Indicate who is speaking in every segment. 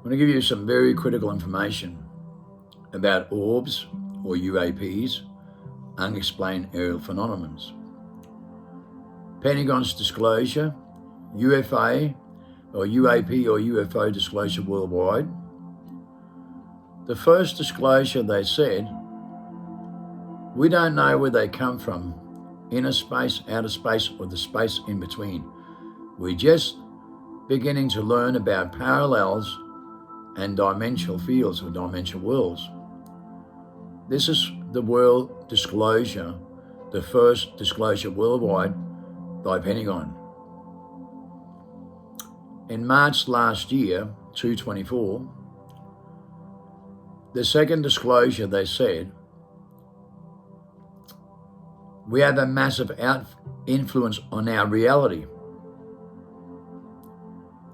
Speaker 1: I'm going to give you some very critical information about orbs or UAPs, unexplained aerial phenomena. Pentagon's disclosure, UFA or UAP or UFO disclosure worldwide. The first disclosure, they said, we don't know where they come from, inner space, outer space, or the space in between. We're just beginning to learn about parallels and dimensional fields or dimensional worlds. This is the world disclosure, the first disclosure worldwide by Pentagon. In March last year, 2024, the second disclosure, they said, we have a massive influence on our reality.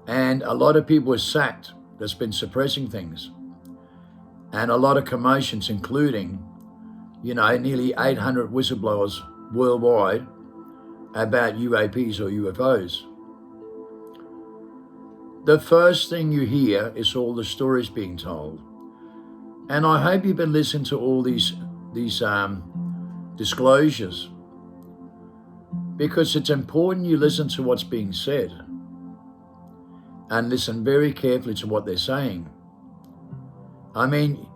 Speaker 1: And a lot of people are sacked that's been suppressing things. And a lot of commotions, including, nearly 800 whistleblowers worldwide about UAPs or UFOs. The first thing you hear is all the stories being told. And I hope you've been listening to all these disclosures, because it's important you listen to what's being said and listen very carefully to what they're saying. I mean,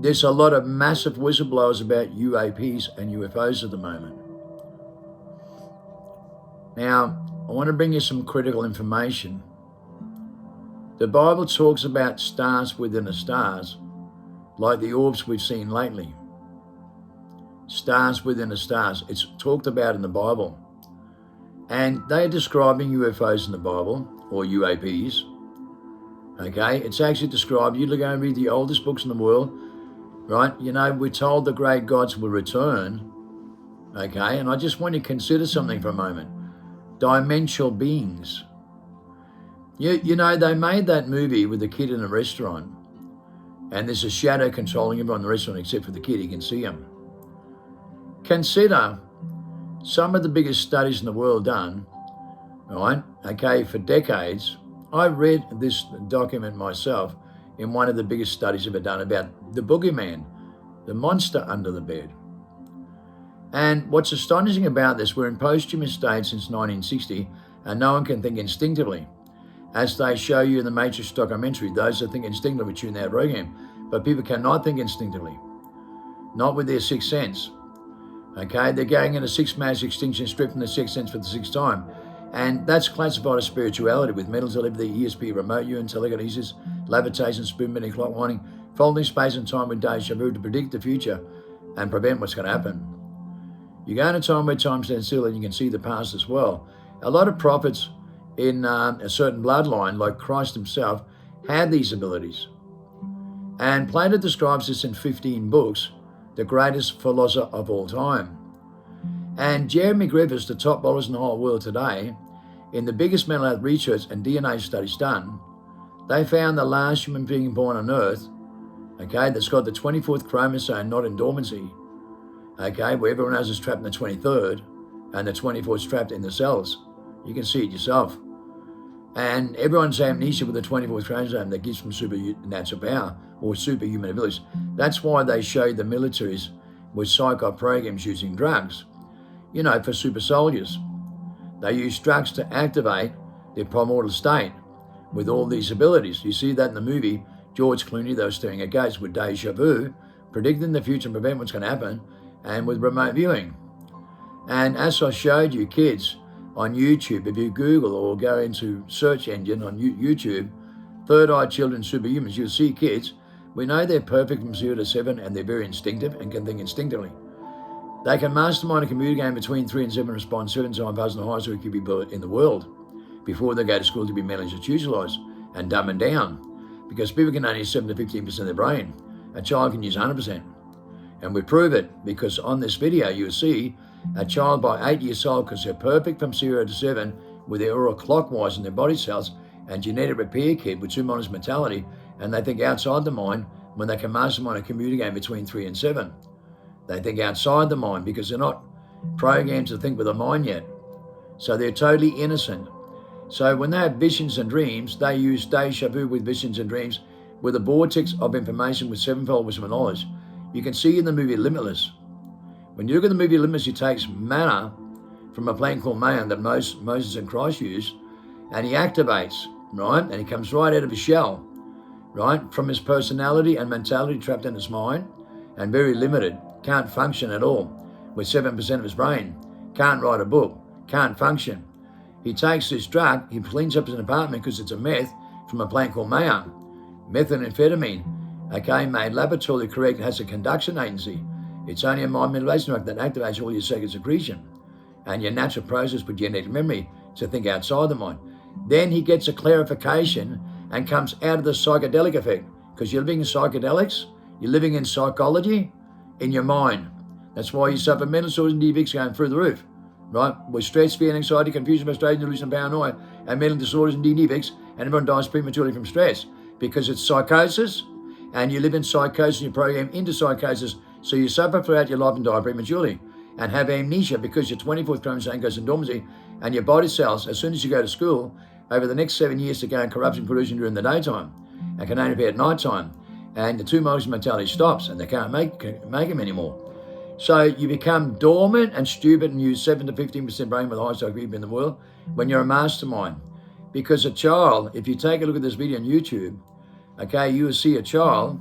Speaker 1: there's a lot of massive whistleblowers about UAPs and UFOs at the moment. Now, I want to bring you some critical information. The Bible talks about stars within the stars, like the orbs we've seen lately. Stars within the stars. It's talked about in the Bible. And they're describing UFOs in the Bible, or UAPs. Okay, it's actually described. You go and read the oldest books in the world, right? We're told the great gods will return. Okay, and I just want you to consider something for a moment. Dimensional beings. They made that movie with the kid in a restaurant, and there's a shadow controlling everyone in the restaurant except for the kid. He can see him. Consider some of the biggest studies in the world done, right? Okay, for decades. I read this document myself in one of the biggest studies ever done about the boogeyman, the monster under the bed. And what's astonishing about this, we're in posthumous state since 1960, and no one can think instinctively. As they show you in the Matrix documentary, those that think instinctively tune that program, but people cannot think instinctively, not with their sixth sense. Okay, they're going in a six-mass extinction, stripping the sixth sense for the sixth time. And that's classified as spirituality, with mental telepathy, ESP, remote viewing, telekinesis, levitation, spoon-bending, clock winding, folding space and time with deja vu to predict the future and prevent what's going to happen. You go in a time where time stands still and you can see the past as well. A lot of prophets in a certain bloodline, like Christ himself, had these abilities. And Plato describes this in 15 books, the greatest philosopher of all time. And Jeremy Griffiths, the top biologist in the whole world today, in the biggest mental health research and DNA studies done, they found the last human being born on Earth, okay, that's got the 24th chromosome not in dormancy, okay, where everyone else is trapped in the 23rd, and the 24th is trapped in the cells. You can see it yourself. And everyone's amnesia with the 24th chromosome that gives them supernatural power or superhuman abilities. That's why they show the militaries with psycho programs using drugs, for super soldiers. They use drugs to activate their primordial state with all these abilities. You see that in the movie, George Clooney, they were staring at gates with deja vu, predicting the future and prevent what's going to happen, and with remote viewing. And as I showed you, kids, on YouTube, if you Google or go into search engine on YouTube, third-eye children superhumans, you'll see kids. We know they're perfect from 0 to 7 and they're very instinctive and can think instinctively. They can mastermind a computer game between 3 and 7 and respond 7 times faster than the highest IQ in the world before they go to school to be mentally institutionalized and dumbing down, because people can only use 7 to 15% of their brain. A child can use 100%. And we prove it because on this video you'll see a child by 8 years old, because they're perfect from 0 to 7 with their aura clockwise in their body cells, and genetic repair kit with 2 minds mentality, and they think outside the mind when they can mastermind a computer game between 3 and 7. They think outside the mind because they're not programmed to think with the mind yet. So they're totally innocent. So when they have visions and dreams, they use deja vu with visions and dreams with a vortex of information with sevenfold wisdom and knowledge. You can see in the movie Limitless. When you look at the movie Limitless, he takes manna from a plant called mayan that Moses and Christ used, and he activates, right? And he comes right out of his shell, right? From his personality and mentality trapped in his mind and very limited, can't function at all with 7% of his brain, can't write a book, can't function. He takes this drug, he cleans up his apartment because it's a meth from a plant called mayan, methamphetamine, okay, made laboratorily correct, has a conduction agency. It's only a mind manipulation drug that activates all your second secretion and your natural process with genetic memory to think outside the mind. Then he gets a clarification and comes out of the psychedelic effect, because you're living in psychedelics, you're living in psychology in your mind. That's why you suffer mental disorders and defects going through the roof, right? With stress, fear, anxiety, confusion, frustration, delusion, paranoia, and mental disorders and defects, and everyone dies prematurely from stress because it's psychosis, and you live in psychosis, you're programmed into psychosis, so you suffer throughout your life and die prematurely, and have amnesia because your 24th chromosome goes in dormancy, and your body cells, as soon as you go to school, over the next 7 years to go in corruption collusion during the daytime, and can only be at night time, and the two modes of mentality stops, and they can't make them anymore. So you become dormant and stupid and use 7 to 15% brain with the highest IQ in the world when you're a mastermind. Because a child, if you take a look at this video on YouTube, okay, you will see a child,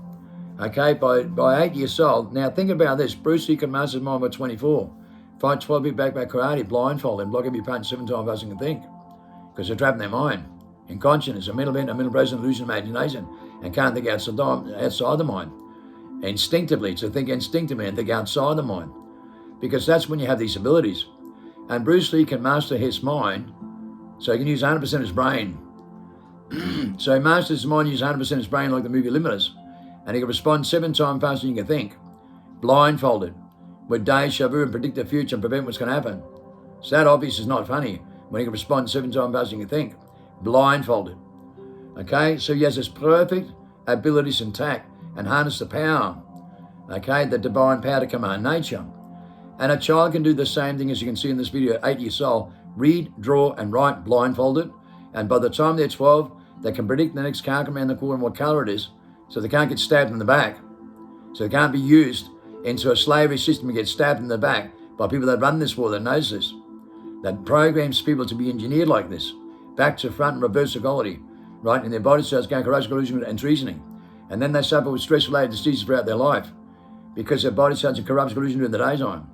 Speaker 1: okay, by 8 years old. Now think about this, Bruce Lee can master his mind by 24. Fight 12 big back karate, blindfold and block every punch 7 times faster than can think. Because they're trapped in their mind, in consciousness, a mental event, a mental present, illusion, imagination, and can't think outside the mind. Instinctively, to think instinctively and think outside the mind. Because that's when you have these abilities. And Bruce Lee can master his mind, so he can use 100% of his brain. So he masters his mind, uses 100% of his brain like the movie Limitless, and he can respond 7 times faster than you can think, blindfolded, with deja vu and predict the future and prevent what's going to happen. So that obviously is not funny, when he can respond 7 times faster than you can think, blindfolded. Okay, so he has this perfect abilities intact and harness the power, okay, the divine power to command nature. And a child can do the same thing as you can see in this video, 8 years old, read, draw, and write blindfolded. And by the time they're 12, they can predict the next car come around the corner and what color it is, so they can't get stabbed in the back. So they can't be used into a slavery system and get stabbed in the back by people that run this war, that knows this, that programs people to be engineered like this, back to front and reverse equality, right? In their body cells going corruption, collusion, and treasoning. And then they suffer with stress-related diseases throughout their life because their body cells are corruption, collusion during the daytime.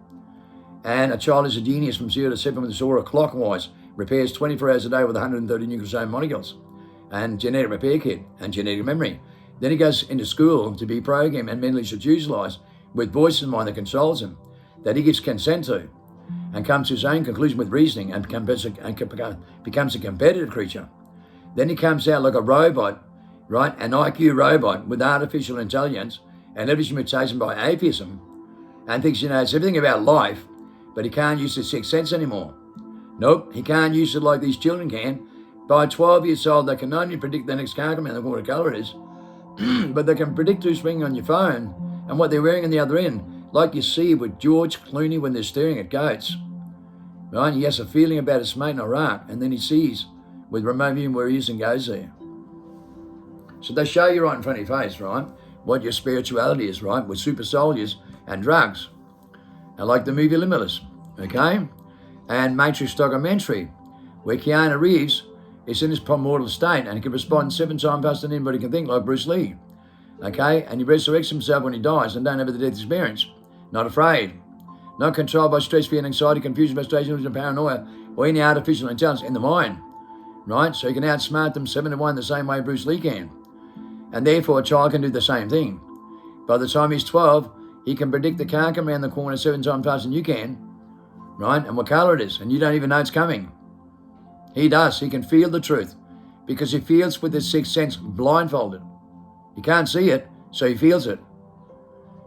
Speaker 1: And a child is a genius from 0 to 7 with this aura clockwise, repairs 24 hours a day with 130 nucleosome molecules, and genetic repair kit, and genetic memory. Then he goes into school to be programmed and mentally institutionalized with voices in mind that controls him, that he gives consent to, and comes to his own conclusion with reasoning and becomes a competitive creature. Then he comes out like a robot, right? An IQ robot with artificial intelligence and every mutation by atheism, and thinks he knows everything about life, but he can't use his sixth sense anymore. Nope, he can't use it like these children can. By 12 years old, they can not only predict the next car coming and what color it is, but they can predict who's ringing on your phone and what they're wearing on the other end, like you see with George Clooney when they're staring at goats. Right? He has a feeling about his mate in Iraq, and then he sees with remote viewing where he is and goes there. So they show you right in front of your face, right, what your spirituality is, right, with super soldiers and drugs. And like the movie Limitless, okay? And Matrix documentary, where Keanu Reeves is in his primordial state and he can respond 7 times faster than anybody can think, like Bruce Lee, okay? And he resurrects himself when he dies and don't have the death experience. Not afraid. Not controlled by stress, fear, and anxiety, confusion, frustration, and paranoia, or any artificial intelligence in the mind, right? So you can outsmart them 7 to 1 the same way Bruce Lee can. And therefore, a child can do the same thing. By the time he's 12, he can predict the car coming around the corner 7 times faster than you can, right? And what color it is, and you don't even know it's coming. He does. He can feel the truth because he feels with his sixth sense blindfolded. He can't see it, so he feels it.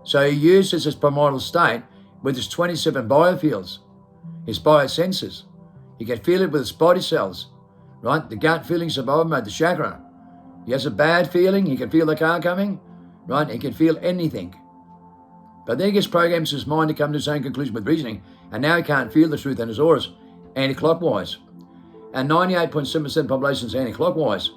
Speaker 1: So he uses his primordial state with his 27 biofields, his biosenses. He can feel it with his body cells, right? The gut feeling, survival mode, the chakra. He has a bad feeling, he can feel the car coming, right? He can feel anything. But then he gets programmed in his mind to come to the same conclusion with reasoning, and now he can't feel the truth in his auras, anti-clockwise. And 98.7% of the population is anti-clockwise,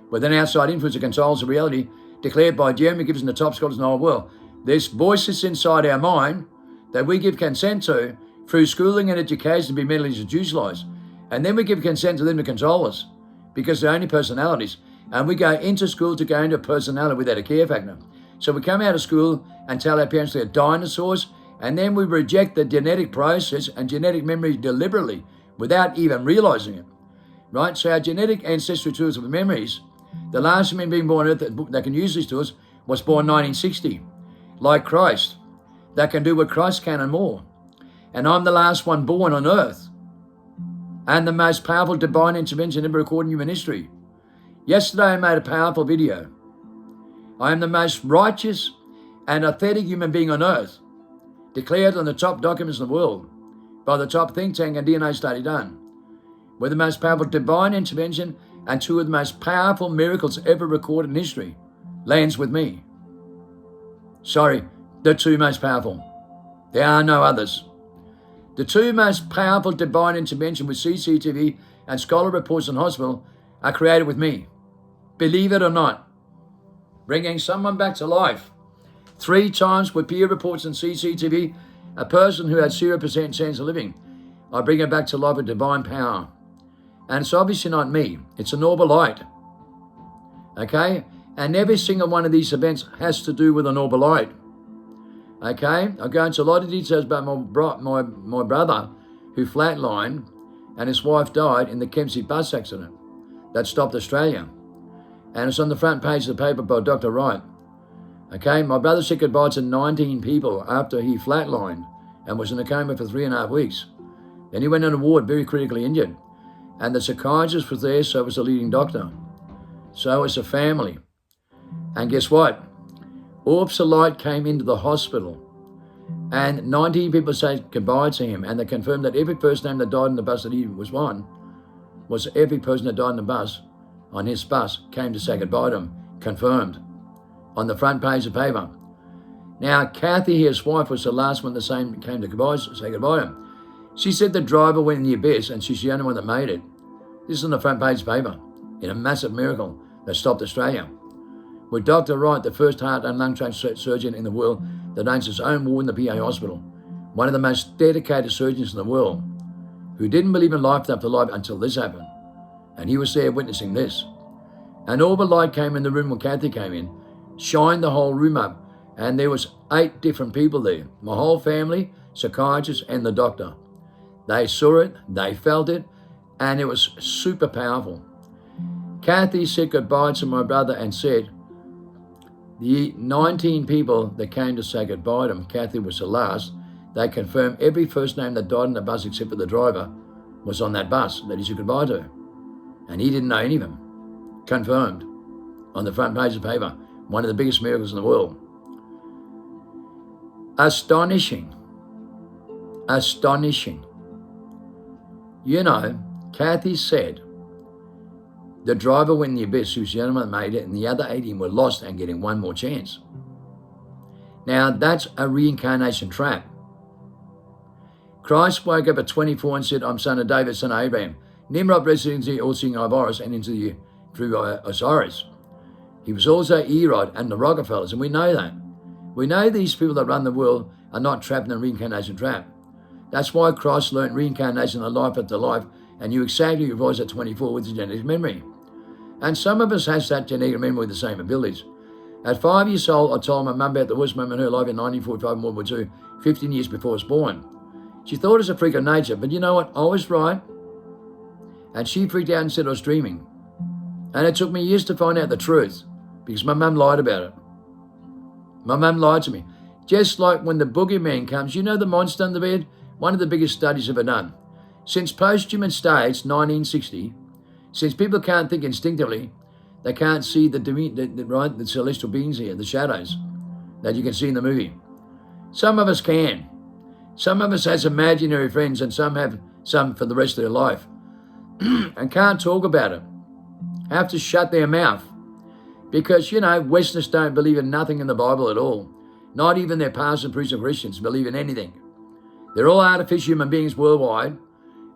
Speaker 1: with an outside influence that controls the reality declared by Jeremy Gibbs and the top scholars in the whole world. There's voices inside our mind that we give consent to through schooling and education to be mentally institutionalized. And then we give consent to them to control us because they're only personalities. And we go into school to go into a personality without a care factor. So we come out of school and tell our parents they're dinosaurs, and then we reject the genetic process and genetic memory deliberately without even realizing it, right? So our genetic ancestry tools of memories, the last human being born on earth that can use these tools was born 1960, like Christ, that can do what Christ can and more. And I'm the last one born on earth and the most powerful divine intervention ever recorded in human history. Yesterday I made a powerful video. I am the most righteous and authentic human being on earth, declared on the top documents in the world by the top think tank and DNA study done. We're the most powerful divine intervention and two of the most powerful miracles ever recorded in history lands with me. Sorry, the two most powerful. There are no others. The two most powerful divine intervention with CCTV and scholar reports in hospital are created with me. Believe it or not. Bringing someone back to life 3 times with peer reports and CCTV, a person who had 0% chance of living. I bring her back to life with divine power. And it's obviously not me. It's a noble light. Okay? And every single one of these events has to do with a noble light. Okay? I'll go into a lot of details about my brother who flatlined and his wife died in the Kempsey bus accident that stopped Australia. And it's on the front page of the paper by Dr. Wright. Okay, my brother said goodbye to 19 people after he flatlined and was in a coma for 3.5 weeks. Then he went on a ward very critically injured. And the psychiatrist was there, so was the leading doctor. So was the family. And guess what? Orbs of light came into the hospital. And 19 people said goodbye to him. And they confirmed that every first name that died in the bus that he was on was every person that died in the bus, on his bus, came to say goodbye to him. Confirmed. On the front page of paper. Now, Kathy, his wife, was the last one that came to say goodbye to him. She said the driver went in the abyss and she's the only one that made it. This is on the front page of paper in a massive miracle that stopped Australia. With Dr. Wright, the first heart and lung transplant surgeon in the world that owns his own ward in the PA hospital, one of the most dedicated surgeons in the world, who didn't believe in life after life until this happened. And he was there witnessing this. And all the light came in the room when Kathy came in, shined the whole room up, and there was 8 different people there. My whole family, psychiatrist, and the doctor. They saw it, they felt it, and it was super powerful. Kathy said goodbye to my brother and said, the 19 people that came to say goodbye to him, Kathy was the last, they confirmed every first name that died in the bus except for the driver was on that bus that he said goodbye to. And he didn't know any of them. Confirmed on the front page of paper. One of the biggest miracles in the world. Astonishing. Astonishing. You know, Kathy said the driver went in the abyss, who's the only one that made it, and the other 18 were lost and getting one more chance. Now, that's a reincarnation trap. Christ woke up at 24 and said, I'm son of David, son of Abraham. Nimrod blessed into the all-seeing Ivoris and into the through Osiris. He was also Erod and the Rockefellers, and we know that. We know these people that run the world are not trapped in a reincarnation trap. That's why Christ learned reincarnation and life after life and knew exactly who he was at 24 with his genetic memory. And some of us has that genetic memory with the same abilities. At 5 years old, I told my mum about the worst moment in her life in 1945 in World War II, 15 years before I was born. She thought it was a freak of nature, but you know what? I was right. And she freaked out and said I was dreaming. And it took me years to find out the truth because my mum lied about it. My mum lied to me. Just like when the boogeyman comes, you know the monster in the bed? One of the biggest studies ever done. Since post-human stage, 1960, since people can't think instinctively, they can't see the celestial beings here, the shadows that you can see in the movie. Some of us can. Some of us has imaginary friends and some have some for the rest of their life and can't talk about it. Have to shut their mouth because, you know, Westerners don't believe in nothing in the Bible at all. Not even their pastors and priests and Christians believe in anything. They're all artificial human beings worldwide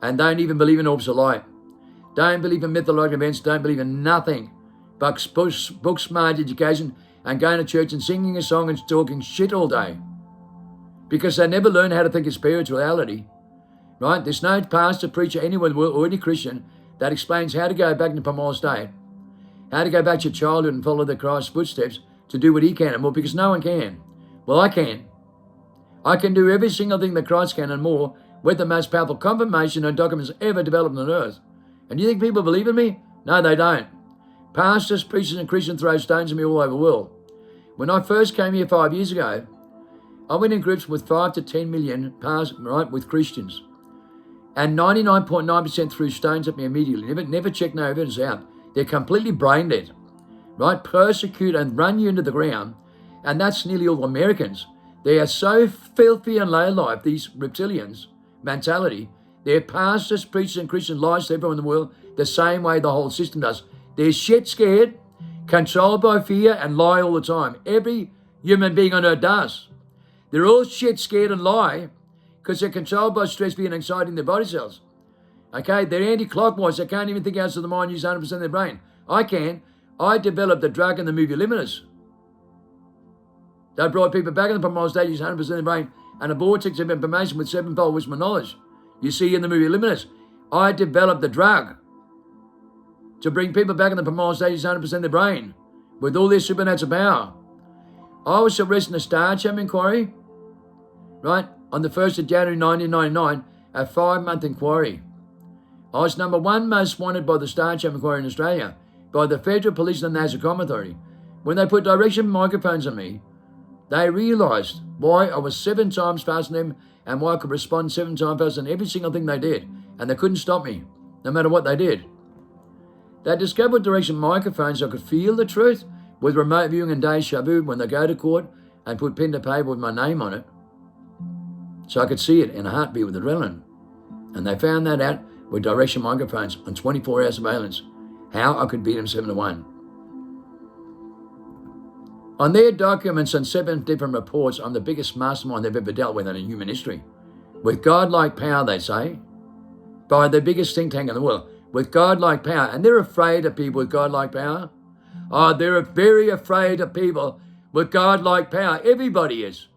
Speaker 1: and don't even believe in orbs of light. Don't believe in mythological events, don't believe in nothing but book smart education and going to church and singing a song and talking shit all day. Because they never learn how to think of spirituality, right? There's no pastor, preacher, anyone in the world, or any Christian that explains how to go back into primal state, how to go back to your childhood and follow the Christ's footsteps to do what he can and more, because no one can. Well, I can. I can do every single thing that Christ can and more with the most powerful confirmation and documents ever developed on earth. And you think people believe in me? No, they don't. Pastors, preachers, and Christians throw stones at me all over the world. When I first came here 5 years ago, I went in groups with 5 to 10 million, right, with Christians. And 99.9% threw stones at me immediately. Never checked no evidence out. They're completely brain dead, right? Persecute and run you into the ground. And that's nearly all Americans. They are so filthy and low-life, these reptilians, mentality. Their pastors, preachers, and Christians lies to everyone in the world the same way the whole system does. They're shit scared, controlled by fear, and lie all the time. Every human being on earth does. They're all shit scared and lie because they're controlled by stress, fear, and anxiety in their body cells. Okay, they're anti-clockwise. They can't even think outside the mind, use 100% of their brain. I can. I developed the drug in the movie Limiters. They brought people back in the primal state, use 100% of their brain, and a vortex of information with sevenfold wisdom and knowledge. You see in the movie Limiters, I developed the drug to bring people back in the primal state, use 100% of their brain, with all their supernatural power. I was arrested in a Star Chamber inquiry, right, on the 1st of January 1999, a 5-month inquiry. I was number 1 most wanted by the Star Chamber inquiry in Australia, by the Federal Police and the National Crime Authority. When they put direction microphones on me, they realised why I was 7 times faster than them and why I could respond 7 times faster than every single thing they did. And they couldn't stop me, no matter what they did. They discovered direction microphones so I could feel the truth with remote viewing and deja vu when they go to court and put pen to paper with my name on it. So I could see it in a heartbeat with adrenaline. And they found that out with direction microphones on 24-hour surveillance, how I could beat them 7-1. On their documents and 7 different reports, I'm the biggest mastermind they've ever dealt with in human history. With godlike power, they say, by the biggest think tank in the world, with godlike power. And they're afraid of people with godlike power. Oh, they're very afraid of people with godlike power. Everybody is.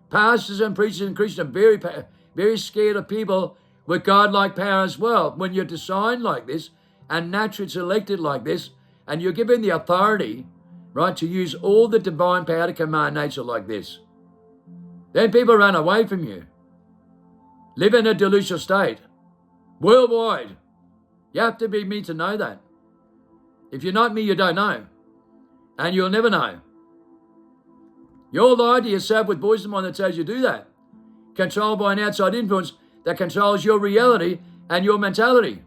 Speaker 1: Pastors and preachers and Christians are very scared of people with godlike power as well. When you're designed like this and naturally selected like this, and you're given the authority, right, to use all the divine power to command nature like this, then people run away from you. Live in a delusional state. Worldwide. You have to be me to know that. If you're not me, you don't know. And you'll never know. You're lying to yourself with voice in mind that tells you to do that. Controlled by an outside influence that controls your reality and your mentality.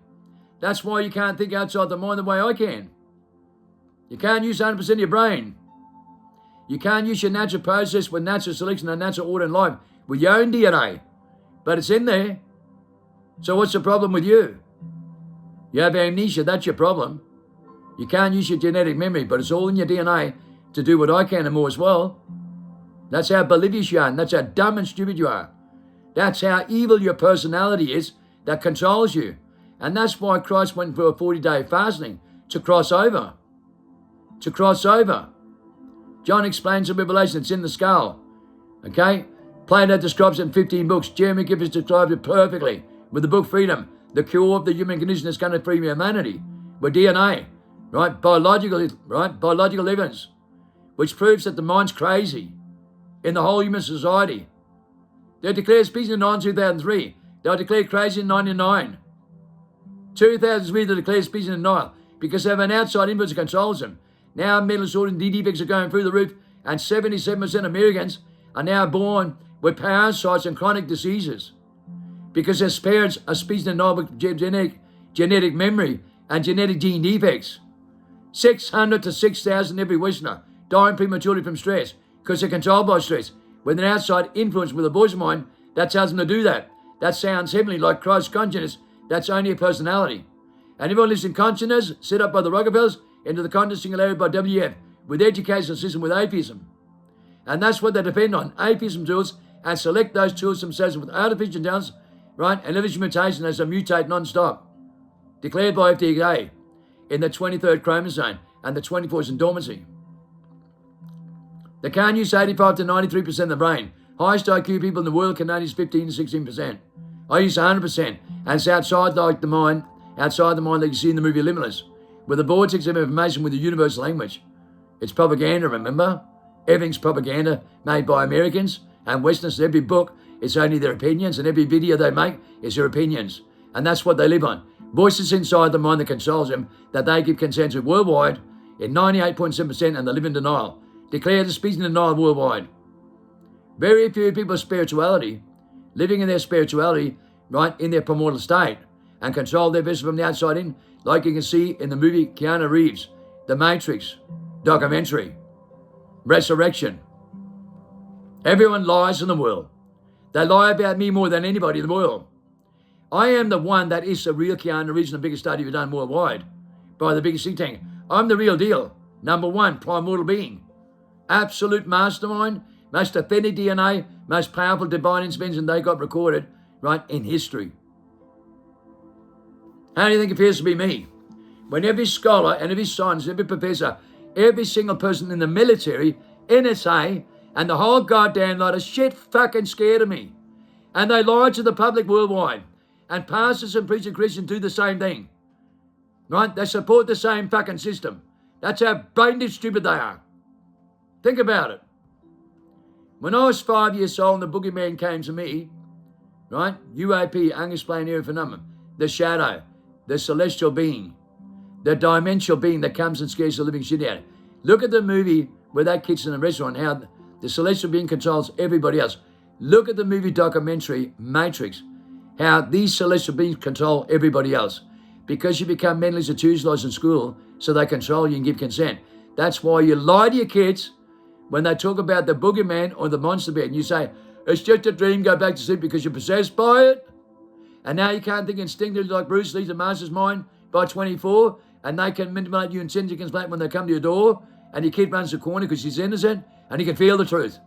Speaker 1: That's why you can't think outside the mind the way I can. You can't use 100% of your brain. You can't use your natural process with natural selection and natural order in life with your own DNA. But it's in there. So what's the problem with you? You have amnesia, that's your problem. You can't use your genetic memory, but it's all in your DNA to do what I can and more as well. That's how oblivious you are, and that's how dumb and stupid you are. That's how evil your personality is that controls you. And that's why Christ went for a 40-day fasting, to cross over. To cross over. John explains in Revelation, it's in the skull. Okay? Plato describes it in 15 books. Jeremy Gibbons described it perfectly with the book Freedom, the cure of the human condition that's going to free humanity. With DNA, right? Biological evidence, which proves that the mind's crazy in the whole human society. They declared species in 2003. They were declared crazy in 1999. 2003 they declared species in denial because they have an outside influence that controls them. Now mental disorders and defects are going through the roof, and 77% of Americans are now born with parasites and chronic diseases because their parents are species in denial with genetic memory and genetic gene defects. 600 to 6,000 every Westerner dying prematurely from stress because they're controlled by stress with an outside influence with a voice of mind that tells them to do that. That sounds heavenly, like Christ's consciousness. That's only a personality. And everyone lives in consciousness set up by the Rockefellers into the conscious singularity by WF with educational system with atheism. And that's what they depend on, atheism tools, and select those tools themselves with artificial intelligence, right, and living mutation as they mutate non-stop. Declared by FDA in the 23rd chromosome and the 24th in dormancy. They can't use 85 to 93% of the brain. Highest IQ people in the world can only use 15 to 16%. I use 100%. And it's outside like the mind like you see in the movie Limitless, with a vortex of information with a universal language. It's propaganda, remember? Everything's propaganda made by Americans and Westerners. Every book, it's only their opinions, and every video they make is their opinions. And that's what they live on. Voices inside the mind that controls them, that they give consent to worldwide in 98.7%, and they live in denial. Declare the speech in denial worldwide. Very few people with spirituality, living in their spirituality, right, in their primordial state, and control their vessel from the outside in, like you can see in the movie Keanu Reeves, The Matrix, documentary, Resurrection. Everyone lies in the world. They lie about me more than anybody in the world. I am the one that is the real Keanu Reeves, the biggest study we've done worldwide by the biggest think tank. I'm the real deal. Number one, primordial being. Absolute mastermind, most authentic DNA, most powerful divine intervention they got recorded, right, in history. How do you think it feels to be me? When every scholar and every scientist, every professor, every single person in the military, NSA, and the whole goddamn lot of shit fucking scared of me. And they lie to the public worldwide. And pastors and preaching Christians do the same thing. Right? They support the same fucking system. That's how brain dead stupid they are. Think about it. When I was 5 years old and the boogeyman came to me, right? UAP, unexplained area phenomenon, the shadow, the celestial being, the dimensional being that comes and scares the living shit out of you. Look at the movie where that kid's in the restaurant, how the celestial being controls everybody else. Look at the movie documentary, Matrix, how these celestial beings control everybody else. Because you become mentally institutionalized in school, so they control you and give consent. That's why you lie to your kids when they talk about the boogeyman or the monster bed, and you say, it's just a dream, go back to sleep because you're possessed by it. And now you can't think instinctively like Bruce Lee's the master's mind by 24, and they can manipulate you in 10 seconds flat when they come to your door, and your kid runs the corner because he's innocent, and he can feel the truth.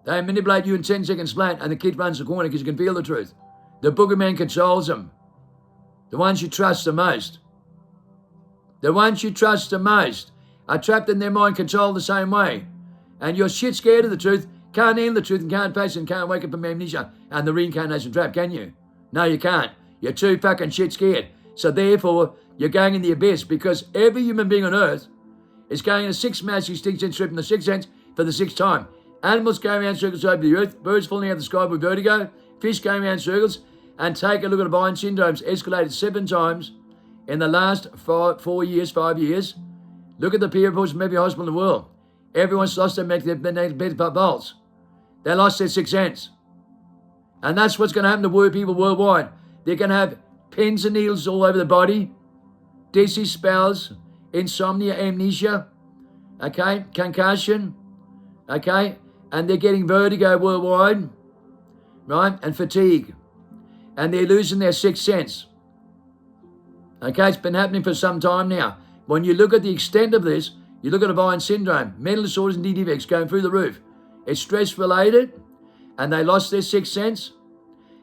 Speaker 1: They manipulate you in 10 seconds flat, and the kid runs the corner because he can feel the truth. The boogeyman controls them. The ones you trust the most. The ones you trust the most are trapped in their mind, controlled the same way. And you're shit scared of the truth, can't handle the truth, and can't face it, and can't wake up from amnesia and the reincarnation trap, can you? No, you can't. You're too fucking shit scared. So therefore, you're going in the abyss, because every human being on earth is going in a sixth mass extinction trip in the sixth sense for the sixth time. Animals going around circles over the earth, birds falling out of the sky with vertigo, fish going around circles, and take a look at Divine syndromes escalated 7 times in the last 5 years. Look at the peer reports from every hospital in the world. Everyone's lost their magnetic pulse. They lost their sixth sense. And that's what's going to happen to people worldwide. They're going to have pins and needles all over the body, dizzy spells, insomnia, amnesia, okay, concussion, okay, and they're getting vertigo worldwide, right, and fatigue. And they're losing their sixth sense. Okay, it's been happening for some time now. When you look at the extent of this, you look at Divine syndrome, mental disorders and defects going through the roof. It's stress-related, and they lost their sixth sense.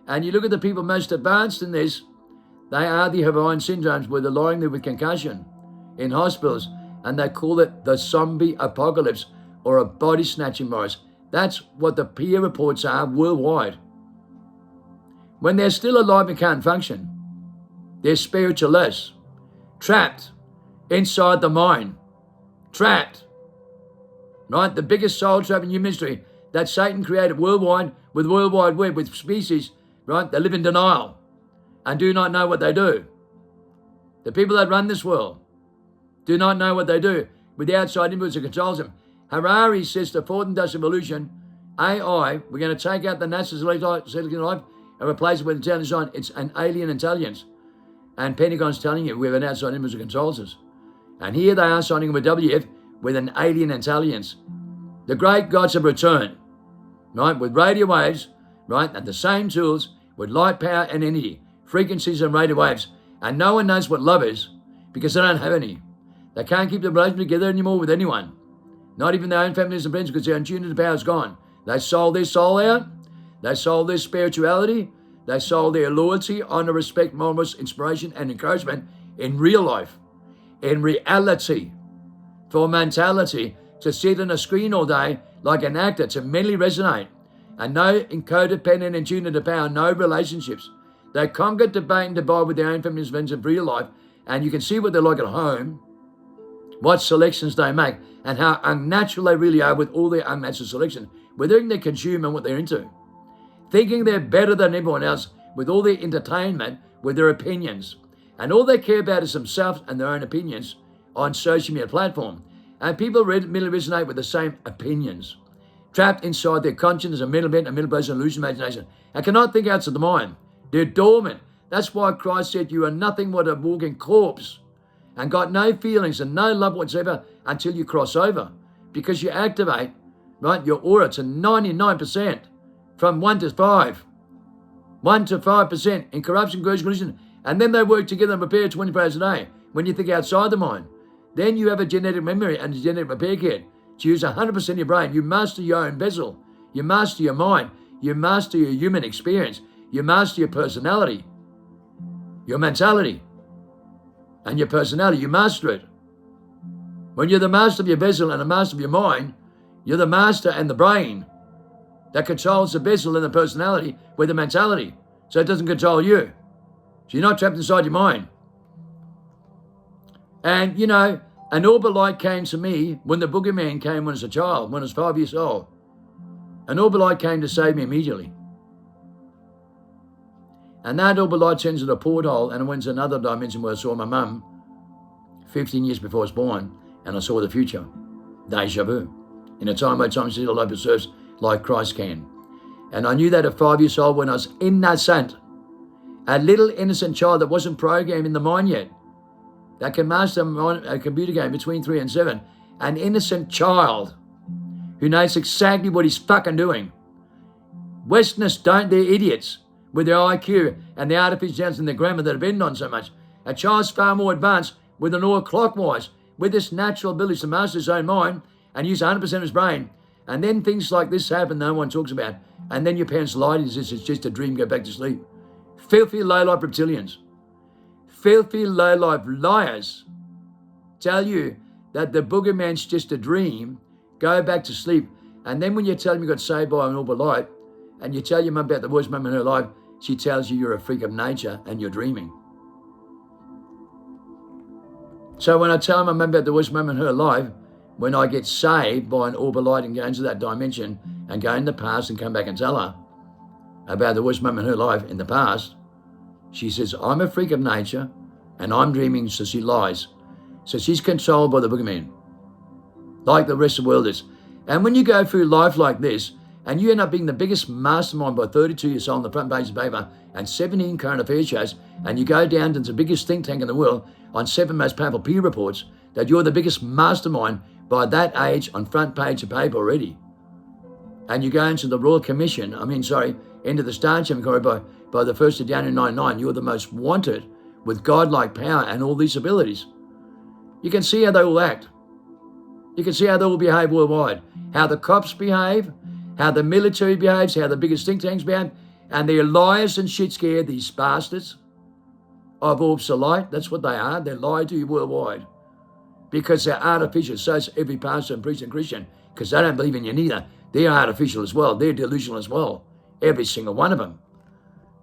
Speaker 1: And you look at the people most advanced in this, they are the Divine syndromes where they're lying there with concussion in hospitals, and they call it the zombie apocalypse or a body-snatching virus. That's what the peer reports are worldwide. When they're still alive and can't function, they're spiritualless, trapped inside the mind, trapped, right? The biggest soul trap in human history that Satan created worldwide with World Wide Web, with species, right? They live in denial and do not know what they do. The people that run this world do not know what they do with the outside influence that controls them. Harari says the fourth industrial revolution, AI, we're going to take out the NASA's silicon life and replace it with intelligent design. It's an alien intelligence. And Pentagon's telling you we have an outside influence that controls us. And here they are signing with WF with an alien intelligence. The great gods have returned, right, with radio waves, right, and the same tools with light, power, and energy, frequencies and radio waves. And no one knows what love is because they don't have any. They can't keep the relationship together anymore with anyone, not even their own families and friends, because their attuned to the power is gone. They sold their soul out. They sold their spirituality. They sold their loyalty, honor, respect, moments, inspiration, and encouragement in real life, in reality, for mentality, to sit on a screen all day like an actor, to mentally resonate, and no codependent and tuned to power, no relationships. They conquer, debate, and divide with their own feminist friends in real life, and you can see what they're like at home, what selections they make, and how unnatural they really are with all their unnatural selection, with everything they consume and what they're into. Thinking they're better than everyone else with all their entertainment, with their opinions. And all they care about is themselves and their own opinions on social media platform. And people merely resonate with the same opinions. Trapped inside their conscience, a mental bent, a mental place, an illusion, imagination, and cannot think outside the mind. They're dormant. That's why Christ said, you are nothing but a walking corpse, and got no feelings and no love whatsoever until you cross over. Because you activate, right, your aura to 99% from 1 to 5. 1 to 5% in corruption, collusion, and then they work together and prepare 24 hours a day. When you think outside the mind, then you have a genetic memory and a genetic repair kit to use 100% of your brain. You master your own vessel. You master your mind. You master your human experience. You master your personality, your mentality, and your personality. You master it. When you're the master of your vessel and the master of your mind, you're the master and the brain that controls the vessel and the personality with the mentality. So it doesn't control you. So you're not trapped inside your mind. And, you know, an orb of light came to me when the boogeyman came when I was a child, when I was 5 years old. An orb of light came to save me immediately. And that orb of light turns into a porthole, and I went to another dimension where I saw my mum 15 years before I was born, and I saw the future. Deja vu. In a time where time still life serves like Christ can. And I knew that at 5 years old when I was innocent. A little innocent child that wasn't programmed in the mind yet. That can master a computer game between 3 and 7. An innocent child who knows exactly what he's fucking doing. Westerners don't, they're idiots with their IQ and the artificial intelligence and their grammar that have been on so much. A child's far more advanced with an aura clockwise, with this natural ability to master his own mind and use 100% of his brain. And then things like this happen no one talks about. And then your parents lie to you, it's just a dream, go back to sleep. Filthy low-life reptilians. Filthy low-life liars tell you that the boogeyman's just a dream, go back to sleep. And then when you tell them you got saved by an orb of light, and you tell your mum about the worst moment in her life, she tells you you're a freak of nature and you're dreaming. So when I tell my mum about the worst moment in her life, when I get saved by an orb of light and go into that dimension and go in the past and come back and tell her about the worst moment in her life in the past, she says, I'm a freak of nature and I'm dreaming, so she lies. So she's controlled by the boogeyman, like the rest of the world is. And when you go through life like this, and you end up being the biggest mastermind by 32 years old on the front page of the paper and 17 current affairs shows, and you go down to the biggest think tank in the world on 7 most powerful peer reports, that you're the biggest mastermind by that age on front page of paper already. And you go into the Royal Commission, into the Star Chamber by the 1st of January 99, you're the most wanted with godlike power and all these abilities. You can see how they all act. You can see how they all behave worldwide. How the cops behave, how the military behaves, how the biggest think tanks behave, and they're liars and shit scared, these bastards of orbs of light. That's what they are. They lie to you worldwide because they're artificial. So is every pastor and priest and Christian, because they don't believe in you neither. They're artificial as well. They're delusional as well. Every single one of them.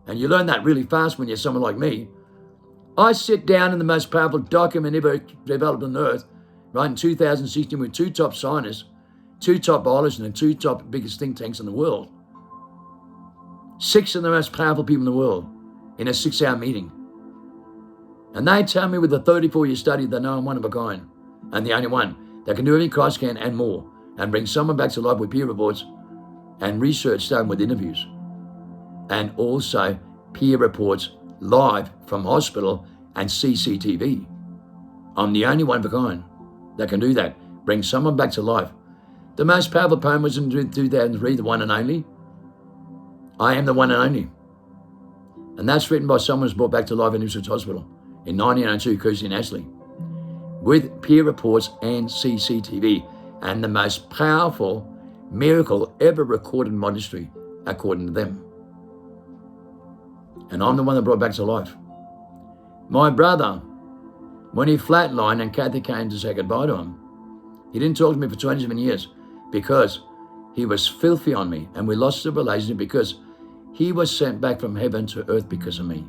Speaker 1: And you learn that really fast when you're someone like me. I sit down in the most powerful document ever developed on earth, right, in 2016 with 2 top scientists, 2 top biologists, and 2 top biggest think tanks in the world. 6 of the most powerful people in the world in a 6-hour meeting. And they tell me with a 34-year study that no, I'm one of a kind. And the only one that can do everything Christ can and more, and bring someone back to life with peer reports and research done with interviews. And also peer reports live from hospital and CCTV. I'm the only one of a kind that can do that. Bring someone back to life. The most powerful poem was in 2003, the one and only. I am the one and only. And that's written by someone who's brought back to life in Ipswich Hospital in 1902, Kirsty and Ashley, with peer reports and CCTV, and the most powerful miracle ever recorded in modern history, according to them. And I'm the one that brought back to life. My brother, when he flatlined and Kathy came to say goodbye to him, He didn't talk to me for 27 years because he was filthy on me, and we lost the relationship because he was sent back from heaven to earth because of me.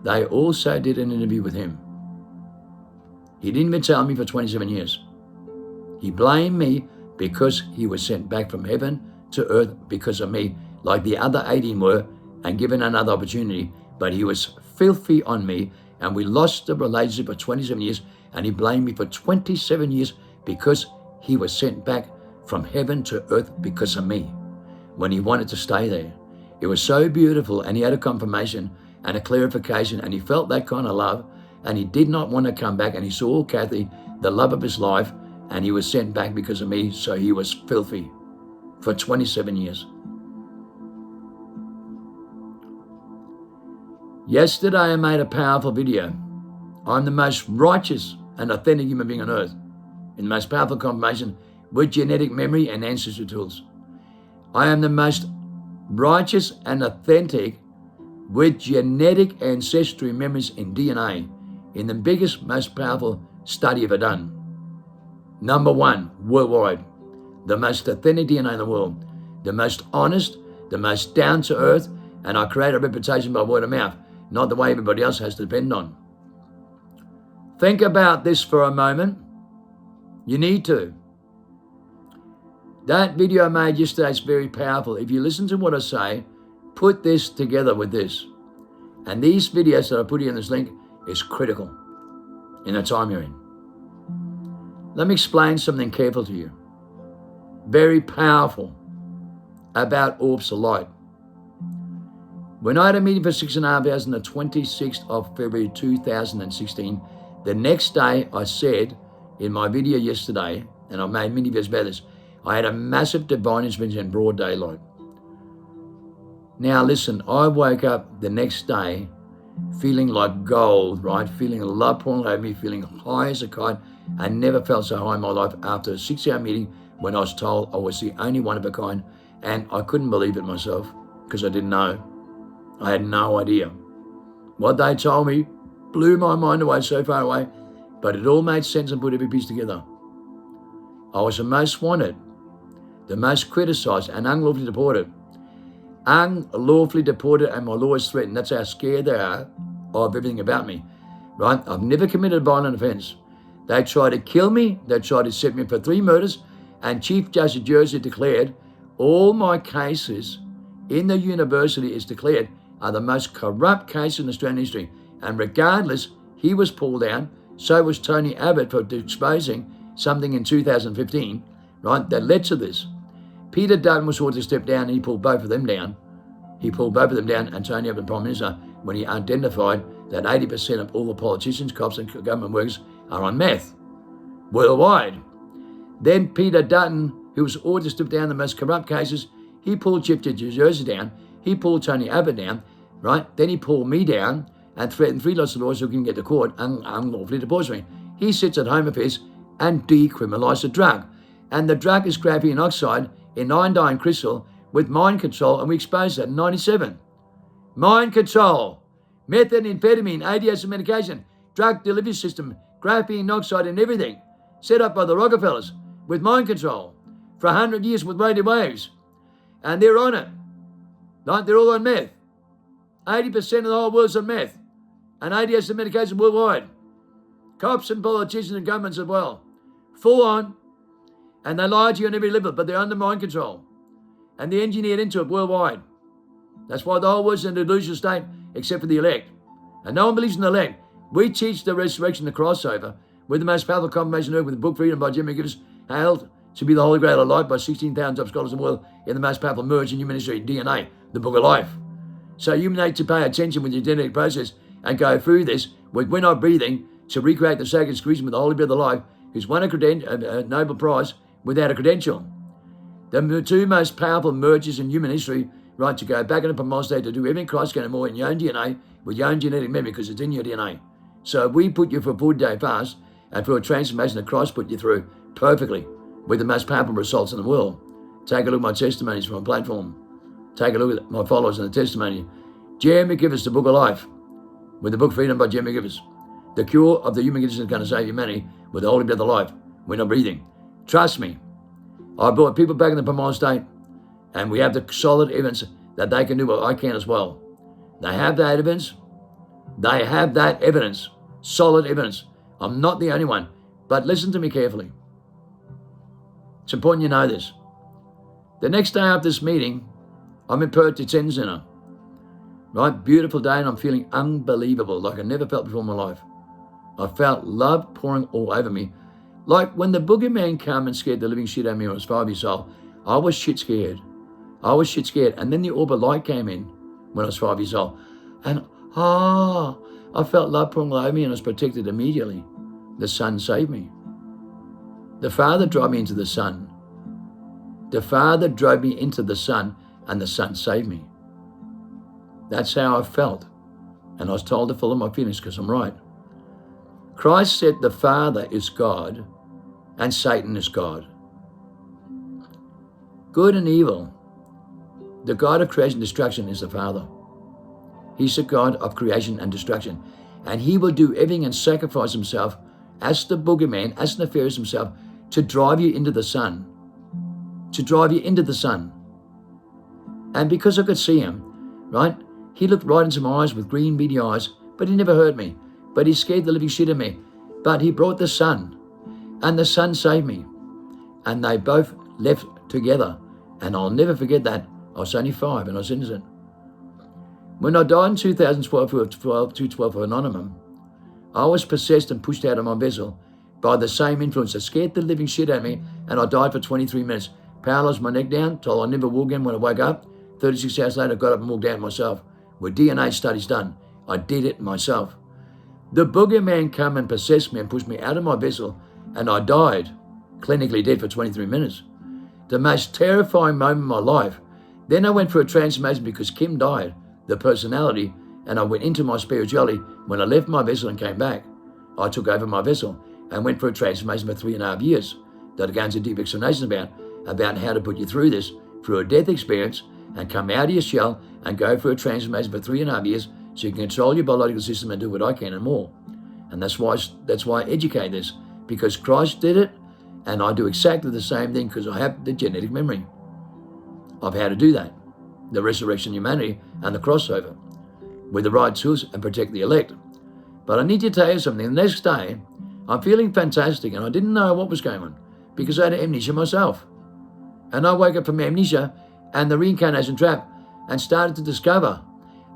Speaker 1: They also did an interview with him. He didn't even tell me for 27 years. He blamed me because he was sent back from heaven to earth because of me, like the other 18 were, and given another opportunity. But he was filthy on me, and we lost the relationship for 27 years, and he blamed me for 27 years because he was sent back from heaven to earth because of me, when he wanted to stay there. It was so beautiful, and he had a confirmation and a clarification, and he felt that kind of love, and he did not want to come back, and he saw Kathy, the love of his life, and he was sent back because of me, so he was filthy for 27 years. Yesterday I made a powerful video. I'm the most righteous and authentic human being on earth, in the most powerful confirmation with genetic memory and ancestry tools. I am the most righteous and authentic with genetic ancestry memories in DNA, in the biggest, most powerful study ever done. Number one, worldwide, the most authentic DNA in the world, the most honest, the most down to earth, and I create a reputation by word of mouth, not the way everybody else has to depend on. Think about this for a moment. You need to. That video I made yesterday is very powerful. If you listen to what I say, put this together with this. And these videos that I put here in this link is critical in the time you're in. Let me explain something careful to you. Very powerful about orbs of light. When I had a meeting for 6.5 hours on the 26th of February 2016, the next day I said in my video yesterday, and I made many videos about this, I had a massive divine intervention in broad daylight. Now listen, I woke up the next day feeling like gold, right? Feeling love pouring over me, feeling high as a kite. I never felt so high in my life after a 6-hour meeting when I was told I was the only one of a kind, and I couldn't believe it myself because I didn't know. I had no idea. What they told me blew my mind away, so far away, but it all made sense and put every piece together. I was the most wanted, the most criticised and unlawfully deported. Unlawfully deported, and my lawyers threatened. That's how scared they are of everything about me, right? I've never committed a violent offence. They tried to kill me. They tried to set me for 3 murders, and Chief Judge of Jersey declared all my cases in the university is declared are the most corrupt case in Australian history. And regardless, he was pulled down. So was Tony Abbott for exposing something in 2015, right, that led to this. Peter Dutton was ordered to step down, and he pulled both of them down. He pulled both of them down, and Tony Abbott, Prime Minister, when he identified that 80% of all the politicians, cops and government workers are on meth worldwide. Then Peter Dutton, who was ordered to step down the most corrupt cases, he pulled Chief Judge of Jersey down. He pulled Tony Abbott down, right? Then he pulled me down and threatened 3 lots of lawyers who can get to court and unlawfully deport me. He sits at Home Affairs and decriminalised the drug. And the drug is graphene oxide in iodine crystal with mind control, and we exposed that in 97. Mind control, methamphetamine, ADHD medication, drug delivery system, graphene oxide and everything, set up by the Rockefellers with mind control for 100 years with radio waves. And they're on it. Right? They're all on meth. 80% of the whole world's on meth. And ADHD medication worldwide. Cops and politicians and governments as well. Full on. And they lie to you on every level, but they're under mind control. And they're engineered into it worldwide. That's why the whole world's in a delusional state, except for the elect. And no one believes in the elect. We teach the resurrection, the crossover, with the most powerful confirmation of with the book Freedom by Jimmy Gibbs, hailed to be the Holy Grail of Life by 16,000 top scholars in the world in the most powerful merge in human history, DNA, the Book of Life. So you need to pay attention with your genetic process and go through this. We're not breathing to recreate the sacred excretion with the Holy Breath of Life, who's won a Nobel Prize without a credential. The 2 most powerful mergers in human history, right, to go back in a Pamol state to do everything Christ can and more in your own DNA with your own genetic memory because it's in your DNA. So we put you for a 40-day fast and through a transformation that Christ put you through perfectly with the most powerful results in the world. Take a look at my testimonies from my platform. Take a look at my followers and the testimony. Jeremy Givers, the Book of Life, with the book Freedom by Jeremy Givers. The cure of the human condition is going to save humanity with the Holy Breath of Life, We're not breathing. Trust me. I brought people back in the Pentagon state, and we have the solid evidence that they can do what I can as well. They have that evidence. They have that evidence. Solid evidence. I'm not the only one. But listen to me carefully. It's important you know this. The next day after this meeting, I'm in Perth Detention Center. Right? Beautiful day, and I'm feeling unbelievable, like I never felt before in my life. I felt love pouring all over me. Like when the boogeyman came and scared the living shit out of me when I was 5 years old, I was shit scared. I was shit scared. And then the orb of light came in when I was 5 years old. And I felt love pouring all over me, and I was protected immediately. The sun saved me. The Father drove me into the sun. The Father drove me into the sun, and the sun saved me. That's how I felt. And I was told to follow my feelings because I'm right. Christ said the Father is God and Satan is God. Good and evil. The God of creation and destruction is the Father. He's the God of creation and destruction. And he will do everything and sacrifice himself as the boogeyman, as nefarious himself, to drive you into the sun. To drive you into the sun. And because I could see him, right? He looked right into my eyes with green beady eyes, but he never hurt me. But he scared the living shit of me. But he brought the sun, and the sun saved me. And they both left together. And I'll never forget that. I was only 5 and I was innocent. When I died in 2012 for 212 of Anonymous, I was possessed and pushed out of my vessel by the same influence that scared the living shit out of me, and I died for 23 minutes. Paralyzed my neck down, told I never walk again when I woke up. 36 hours later, I got up and walked out myself. With DNA studies done, I did it myself. The boogeyman came and possessed me and pushed me out of my vessel, and I died, clinically dead for 23 minutes. The most terrifying moment of my life. Then I went for a transformation because Kim died, the personality, and I went into my spirituality. When I left my vessel and came back, I took over my vessel and went for a transformation for 3.5 years that I go into deep explanations about how to put you through this, through a death experience, and come out of your shell and go for a transformation for 3.5 years so you can control your biological system and do what I can and more. And that's why I educate this, because Christ did it, and I do exactly the same thing because I have the genetic memory of how to do that. The resurrection of humanity and the crossover with the right tools and protect the elect. But I need to tell you something. The next day, I'm feeling fantastic, and I didn't know what was going on because I had amnesia myself. And I woke up from amnesia and the reincarnation trap and started to discover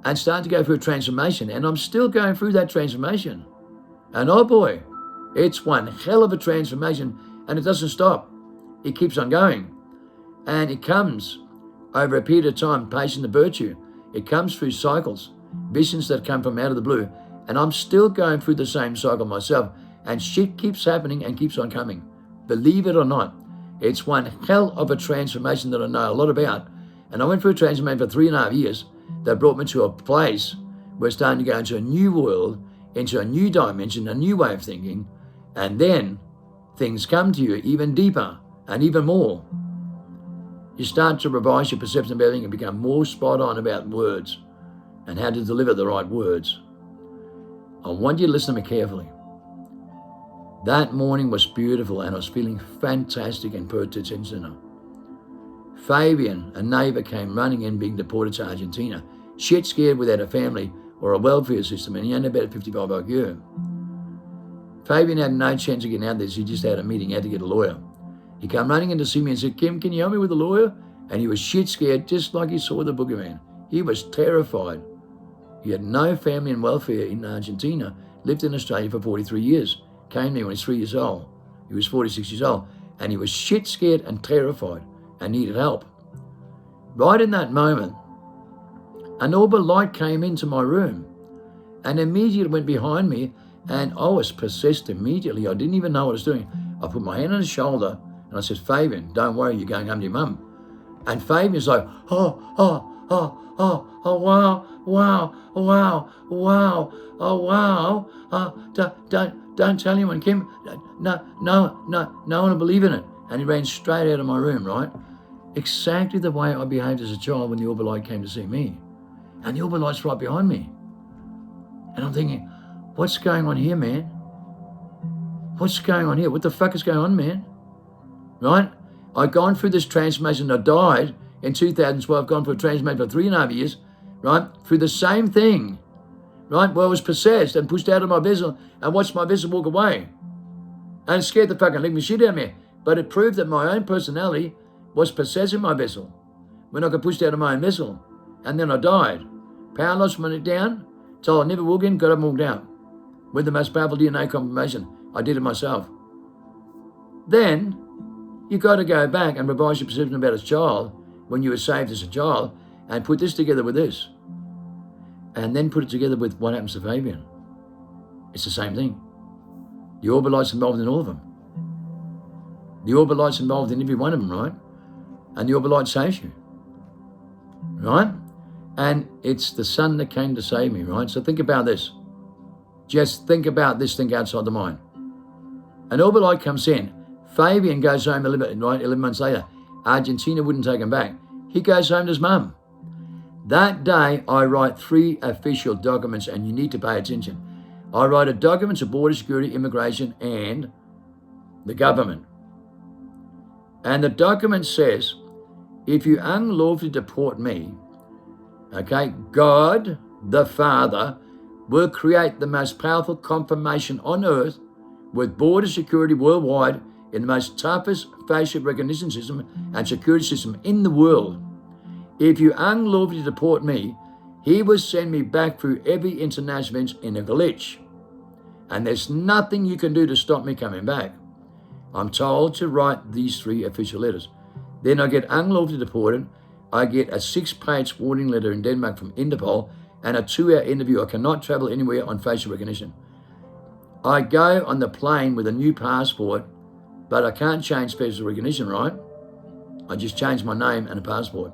Speaker 1: and started to go through a transformation. And I'm still going through that transformation. And oh boy, it's one hell of a transformation, and it doesn't stop. It keeps on going. And it comes over a period of time, patient and virtue. It comes through cycles, visions that come from out of the blue. And I'm still going through the same cycle myself. And shit keeps happening and keeps on coming. Believe it or not, it's one hell of a transformation that I know a lot about. And I went through a transformation for 3.5 years that brought me to a place where it's starting to go into a new world, into a new dimension, a new way of thinking. And then things come to you even deeper and even more. You start to revise your perception of everything and become more spot on about words and how to deliver the right words. I want you to listen to me carefully. That morning was beautiful, and I was feeling fantastic in Perth Detention Center. Fabian, a neighbour, came running in being deported to Argentina, shit scared without a family or a welfare system, and he only about 55 IQ. Fabian had no chance of getting out of this. He just had a meeting, he had to get a lawyer. He came running in to see me and said, "Kim, can you help me with a lawyer?" And he was shit scared, just like he saw the boogeyman. He was terrified. He had no family and welfare in Argentina, lived in Australia for 43 years. Came to me when he was 3 years old. He was 46 years old, and he was shit scared and terrified and needed help. Right in that moment, an orb of light came into my room and immediately went behind me, and I was possessed immediately. I didn't even know what I was doing. I put my hand on his shoulder and I said, "Fabian, don't worry, you're going home to your mum." And Fabian's like, wow, don't tell anyone, Kim. No one will believe in it. And he ran straight out of my room, right? Exactly the way I behaved as a child when the orb of light came to see me. And the orb of light's right behind me. And I'm thinking, what's going on here, man? what's going on here? What the fuck is going on, man? Right? I've gone through this transformation. I died in 2012. I've gone through a transformation for 3.5 years, right? Through the same thing, right? Where I was possessed and pushed out of my vessel and watched my vessel walk away. And it scared the fucking living shit out of me. But it proved that my own personality was possessing my vessel when I got pushed out of my own vessel. And then I died. Power loss went down, told I never walk in, got up and walked out. With the most powerful DNA confirmation. I did it myself. Then you got to go back and revise your perception about a child when you were saved as a child and put this together with this. And then put it together with what happens to Fabian. It's the same thing. The orbilight's involved in all of them. The orbilight's involved in every one of them, right? And the orbilight saves you, right? And it's the sun that came to save me, right? So think about this. Just think about this thing outside the mind. An orbilight comes in. Fabian goes home 11 months later. Argentina wouldn't take him back. He goes home to his mum. That day, I write 3 official documents, and you need to pay attention. I write a document to Border Security, Immigration, and the government. And the document says, if you unlawfully deport me, okay, God, the Father, will create the most powerful confirmation on earth with border security worldwide in the most toughest facial recognition system and security system in the world. If you unlawfully deport me, he will send me back through every international event in a glitch. And there's nothing you can do to stop me coming back. I'm told to write these 3 official letters. Then I get unlawfully deported. I get a 6-page warning letter in Denmark from Interpol and a 2-hour interview. I cannot travel anywhere on facial recognition. I go on the plane with a new passport, but I can't change facial recognition, right? I just changed my name and a passport.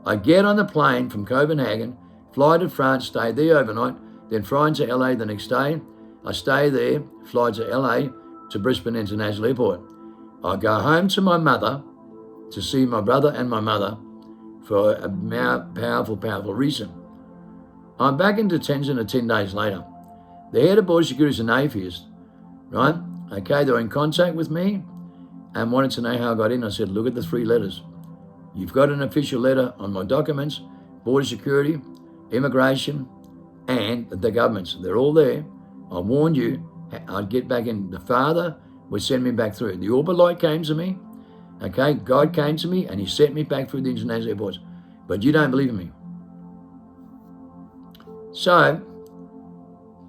Speaker 1: I get on the plane from Copenhagen, fly to France, stay there overnight, then fly into LA the next day. I stay there, fly to LA to Brisbane International Airport. I go home to my mother to see my brother and my mother for a powerful, powerful reason. I'm back in detention 10 days later. The head of Border Security is an atheist, right? Okay, they're in contact with me and wanted to know how I got in. I said, look at the 3 letters. You've got an official letter on my documents, Border Security, Immigration, and the governments. They're all there. I warned you, I'd get back in. The Father would send me back through. The Orbit came to me, okay? God came to me and he sent me back through the international airports. But you don't believe in me. So,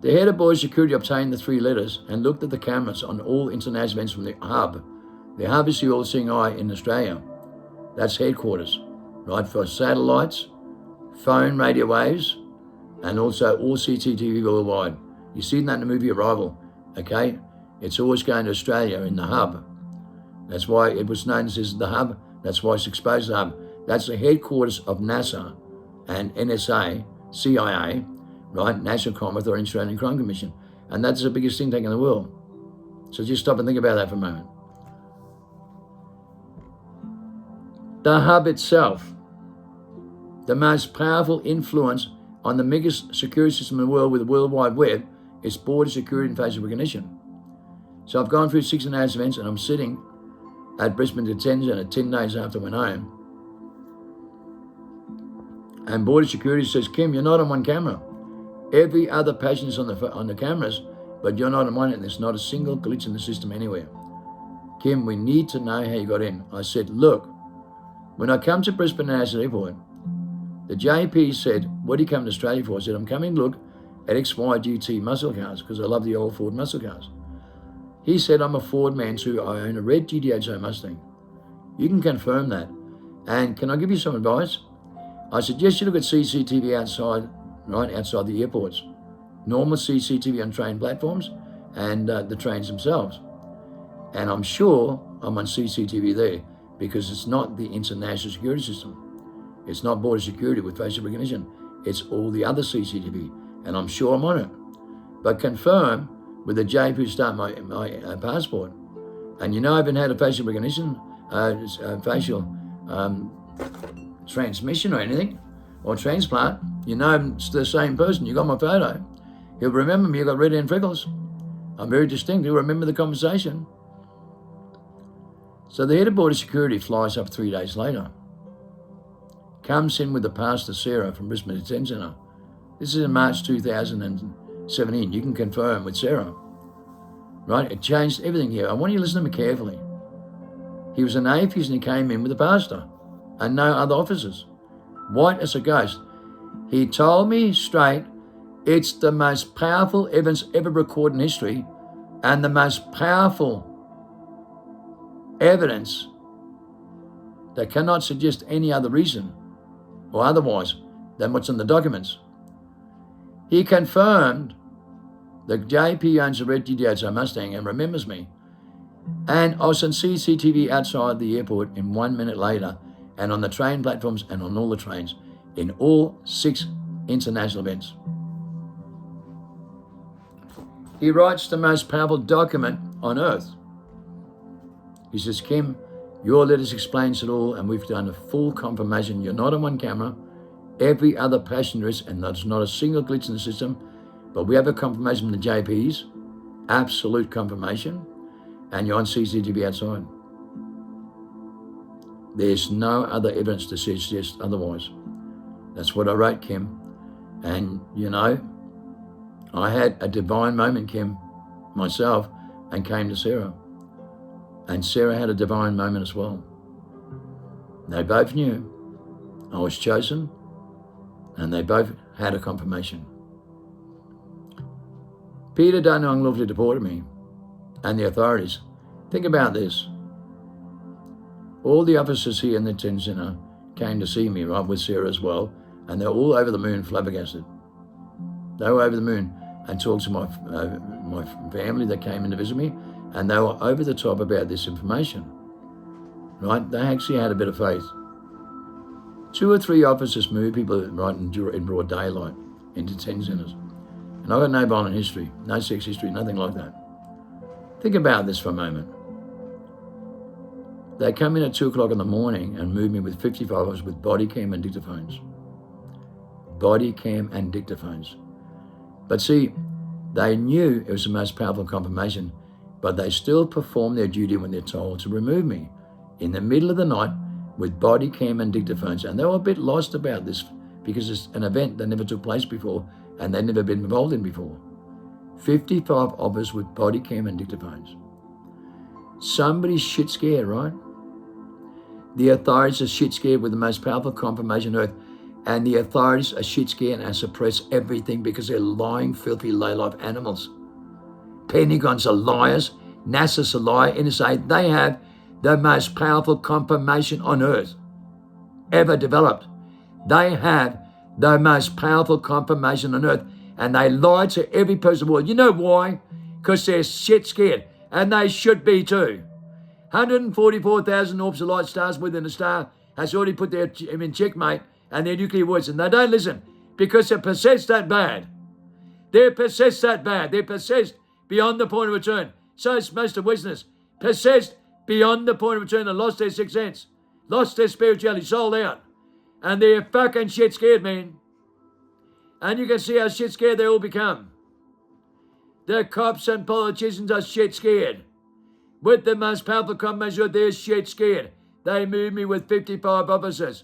Speaker 1: the head of Border Security obtained the 3 letters and looked at the cameras on all international events from the hub. The hub is the all-seeing eye in Australia. That's headquarters, right, for satellites, phone radio waves, and also all CCTV worldwide. You've seen that in the movie Arrival, okay? It's always going to Australia in the hub. That's why it was known as the hub. That's why it's exposed as the hub. That's the headquarters of NASA and NSA, CIA, right? National Crime Authority, Australian Crime Commission. And that's the biggest think tank in the world. So just stop and think about that for a moment. The hub itself, the most powerful influence on the biggest security system in the world with the World Wide Web is border security and facial recognition. So I've gone through 6 announced events and I'm sitting at Brisbane detention at 10 days after I went home. And border security says, Kim, you're not on one camera. Every other patient's on the cameras, but you're not on one and there's not a single glitch in the system anywhere. Kim, we need to know how you got in. I said, look, when I come to Brisbane International Airport, the JP said, what do you come to Australia for? I said, I'm coming to look at XYGT muscle cars because I love the old Ford muscle cars. He said, I'm a Ford man too. I own a red GTHO Mustang. You can confirm that. And can I give you some advice? I suggest you look at CCTV outside, right outside the airports. Normal CCTV on train platforms and the trains themselves. And I'm sure I'm on CCTV there because it's not the international security system. It's not border security with facial recognition. It's all the other CCTV. And I'm sure I'm on it. But confirm with the JP who start my passport. And you know I haven't had a facial recognition, facial transmission or anything, or transplant. You know I'm the same person. You got my photo. He'll remember me. You got red hair and freckles. I'm very distinctly remember the conversation. So the head of border security flies up 3 days later, comes in with the pastor Sarah from Brisbane Detention Centre. This is in March 2017. You can confirm with Sarah. Right? It changed everything here. I want you to listen to me carefully. He was an atheist and he came in with the pastor and no other officers. White as a ghost. He told me straight, it's the most powerful evidence ever recorded in history and the most powerful evidence that cannot suggest any other reason or otherwise than what's in the documents. He confirmed that JP owns a red GTO Mustang and remembers me. And I was on CCTV outside the airport in 1 minute later and on the train platforms and on all the trains in all 6 international events. He writes the most powerful document on earth. He says, Kim, your letters explains it all and we've done a full confirmation. You're not on one camera. Every other passenger is, and there's not a single glitch in the system, but we have a confirmation from the JPs, absolute confirmation, and you're on CCTV outside. There's no other evidence to suggest otherwise. That's what I wrote, Kim. And, you know, I had a divine moment, Kim, myself, and came to Sarah. And Sarah had a divine moment as well. They both knew I was chosen, and they both had a confirmation. Peter Dunn unlawfully deported me, and the authorities. Think about this. All the officers here in the detention centre came to see me, right, with Sarah as well, and they're all over the moon, flabbergasted. They were over the moon and talked to my family that came in to visit me, and they were over the top about this information, right? They actually had a bit of faith. 2 or 3 officers moved people right in broad daylight into detention centres. And I've got no violent history, no sex history, nothing like that. Think about this for a moment. They come in at 2 o'clock in the morning and move me with 55 officers with body cam and dictaphones. Body cam and dictaphones. But see, they knew it was the most powerful confirmation, but they still perform their duty when they're told to remove me in the middle of the night with body cam and dictaphones. And they were a bit lost about this because it's an event that never took place before and they'd never been involved in before. 55 officers with body cam and dictaphones. Somebody's shit scared, right? The authorities are shit scared with the most powerful confirmation on earth, and the authorities are shit scared and suppress everything because they're lying, filthy, low-life animals. Pentagon's are liars, NASA's a liar, NSA, they have the most powerful confirmation on earth ever developed. They have the most powerful confirmation on earth, and they lie to every person in the world. You know why? Because they're shit scared, and they should be too. 144,000 orbs of light stars within a star has already put their in checkmate and their nuclear weapons, and they don't listen because they're possessed that bad. They're possessed that bad. They're possessed beyond the point of return. So is most of Westerners. Possessed beyond the point of return and lost their sixth sense, lost their spirituality, sold out. And they're fucking shit scared, man. And you can see how shit scared they all become. The cops and politicians are shit scared. With the most powerful combination, they're shit scared. They moved me with 55 officers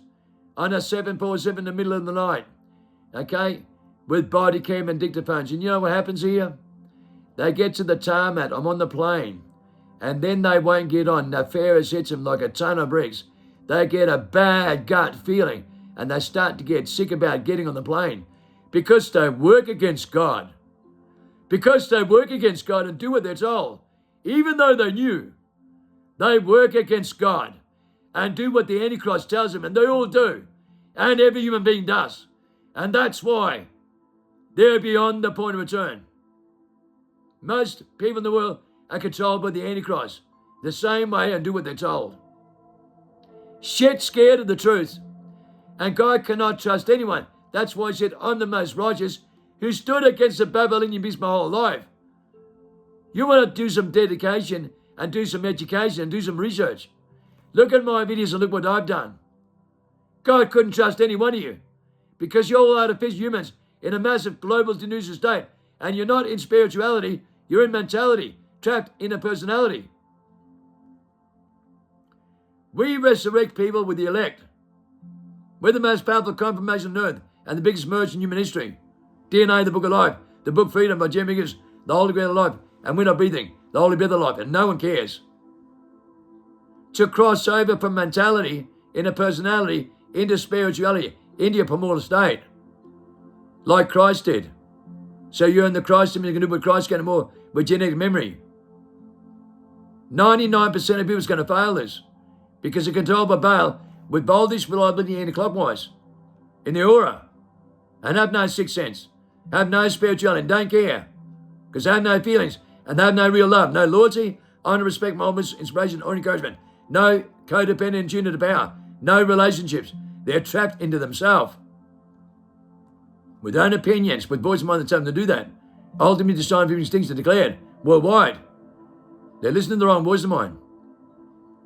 Speaker 1: on a 747 in the middle of the night. Okay? With body cam and dictaphones. And you know what happens here? They get to the tarmac, I'm on the plane, and then they won't get on. The Ferris hits them like a ton of bricks. They get a bad gut feeling, and they start to get sick about getting on the plane because they work against God. Because they work against God and do what they're told. Even though they knew, they work against God and do what the Antichrist tells them, and they all do, and every human being does. And that's why they're beyond the point of return. Most people in the world are controlled by the Antichrist the same way and do what they're told. Shit scared of the truth. And God cannot trust anyone. That's why he said, I'm the most righteous who stood against the Babylonian beast my whole life. You want to do some dedication and do some education and do some research. Look at my videos and look what I've done. God couldn't trust any one of you because you're all artificial humans in a massive global delusional state, and you're not in spirituality, You're in mentality, trapped in a personality. We resurrect people with the elect. We're the most powerful confirmation on earth and the biggest merge in human history. DNA, the book of life, the book Freedom by Jim Higgins, the Holy Grail of life, and we're not breathing, the Holy Breath of life, and no one cares. To cross over from mentality into personality, into spirituality, into your primordial state, like Christ did. So you're in the Christ, and you can do what Christ can more with genetic memory. 99% of people is going to fail this because they're controlled by Baal with boldness, reliability, anti-clockwise in the aura, and have no sixth sense, have no spirituality, and don't care because they have no feelings and they have no real love, no loyalty, honor, respect, moments, inspiration, or encouragement, no codependent tune to power, no relationships. They're trapped into themselves with own opinions, with voice of mind that tell them to do that. Ultimately, the sign of extinction declared worldwide. They're listening to the wrong voice of mine.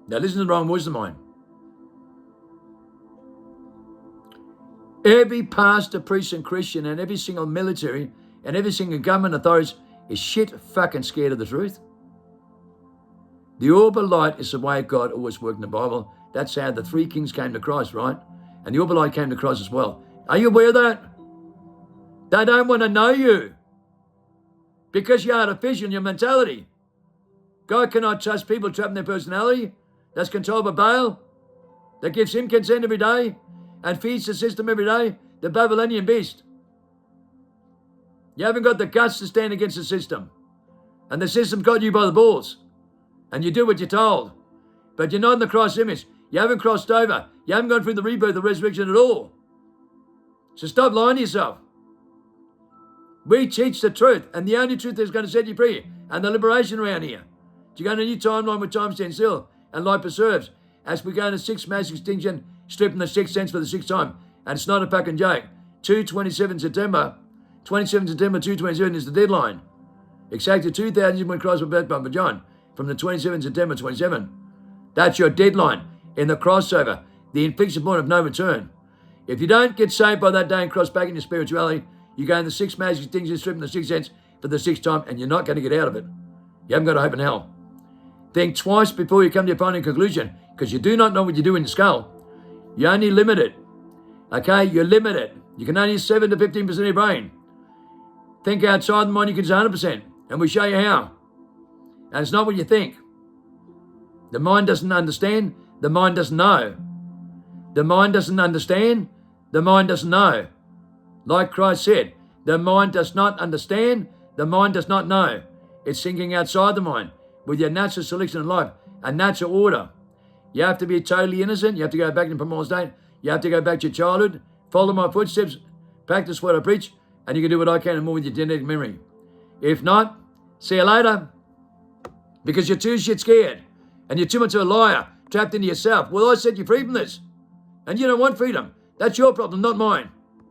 Speaker 1: They're listening to the wrong voice of mine. Every pastor, priest, and Christian, and every single military, and every single government authority is shit fucking scared of the truth. The orb of light is the way God always worked in the Bible. That's how the three kings came to Christ, right? And the orb of light came to Christ as well. Are you aware of that? They don't want to know you because you're artificial in your mentality. God cannot trust people trapped in their personality that's controlled by Baal, that gives him consent every day and feeds the system every day, the Babylonian beast. You haven't got the guts to stand against the system. And the system got you by the balls. And you do what you're told. But you're not in the Christ image. You haven't crossed over. You haven't gone through the rebirth, the resurrection at all. So stop lying to yourself. We teach the truth, and the only truth that's going to set you free, and the liberation around here. You go on a new timeline where time stands still, and life preserves. As we go into sixth mass extinction, stripping the sixth sense for the sixth time. And it's not a fucking joke. 27 September 227 is the deadline. Exactly 2,000 years when Christ was birthed by John, from the 27th September 27. That's your deadline in the crossover, the infliction point of no return. If you don't get saved by that day and cross back into spirituality, you go in the sixth mass extinction, stripping the sixth sense for the sixth time, and you're not going to get out of it. You haven't got a hope in hell. Think twice before you come to your final conclusion, because you do not know what you do in the skull. You're only limited. Okay, you're limited. You can only use 7 to 15% of your brain. Think outside the mind, you can use 100%, and we show you how. And it's not what you think. The mind doesn't understand, the mind doesn't know. The mind doesn't understand, the mind doesn't know. Like Christ said, the mind does not understand, the mind does not know. It's thinking outside the mind with your natural selection in life, a natural order. You have to be totally innocent. You have to go back in the primordial state. You have to go back to your childhood, follow my footsteps, practice what I preach, and you can do what I can and more with your genetic memory. If not, see you later. Because you're too shit scared and you're too much of a liar, trapped into yourself. Well, I set you free from this. And you don't want freedom. That's your problem, not mine.